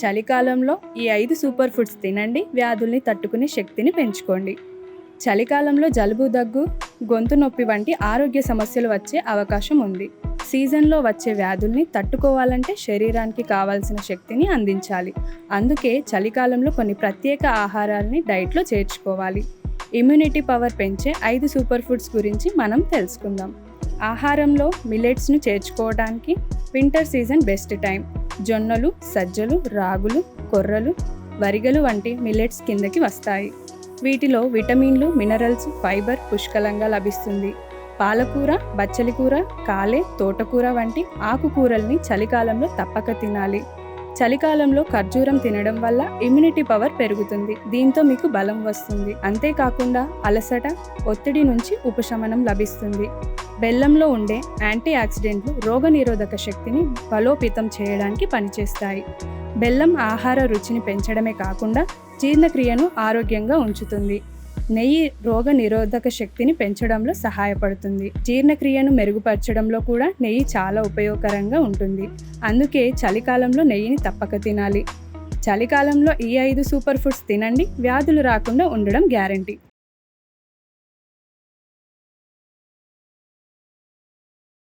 చలికాలంలో ఈ 5 super foods తినండి, వ్యాధుల్ని తట్టుకునే శక్తిని పెంచుకోండి. చలికాలంలో జలుబు, దగ్గు, గొంతు నొప్పి వంటి ఆరోగ్య సమస్యలు వచ్చే అవకాశం ఉంది. సీజన్లో వచ్చే వ్యాధుల్ని తట్టుకోవాలంటే శరీరానికి కావాల్సిన శక్తిని అందించాలి. అందుకే చలికాలంలో కొన్ని ప్రత్యేక ఆహారాల్ని డైట్లో చేర్చుకోవాలి. ఇమ్యూనిటీ పవర్ పెంచే 5 సూపర్ ఫుడ్స్ గురించి మనం తెలుసుకుందాం. ఆహారంలో మిల్లెట్స్ను చేర్చుకోవడానికి వింటర్ సీజన్ బెస్ట్ టైం. జొన్నలు, సజ్జలు, రాగులు, కొర్రలు, వరిగలు వంటి మిల్లెట్స్ కిందకి వస్తాయి. వీటిలో విటమిన్లు, మినరల్స్, ఫైబర్ పుష్కలంగా లభిస్తుంది. పాలకూర, బచ్చలి కూర, కాలే, తోటకూర వంటి ఆకుకూరల్ని చలికాలంలో తప్పక తినాలి. చలికాలంలో ఖర్జూరం తినడం వల్ల ఇమ్యూనిటీ పవర్ పెరుగుతుంది. దీంతో మీకు బలం వస్తుంది. అంతేకాకుండా అలసట, ఒత్తిడి నుంచి ఉపశమనం లభిస్తుంది. బెల్లంలో ఉండే యాంటీ ఆక్సిడెంట్లు రోగనిరోధక శక్తిని బలోపేతం చేయడానికి పనిచేస్తాయి. బెల్లం ఆహార రుచిని పెంచడమే కాకుండా జీర్ణక్రియను ఆరోగ్యంగా ఉంచుతుంది. నెయ్యి రోగ నిరోధక శక్తిని పెంచడంలో సహాయపడుతుంది. జీర్ణక్రియను మెరుగుపరచడంలో కూడా నెయ్యి చాలా ఉపయోగకరంగా ఉంటుంది. అందుకే చలికాలంలో నెయ్యిని తప్పక తినాలి. చలికాలంలో ఈ 5 సూపర్ ఫుడ్స్ తినండి, వ్యాధులు రాకుండా ఉండడం గ్యారంటీ.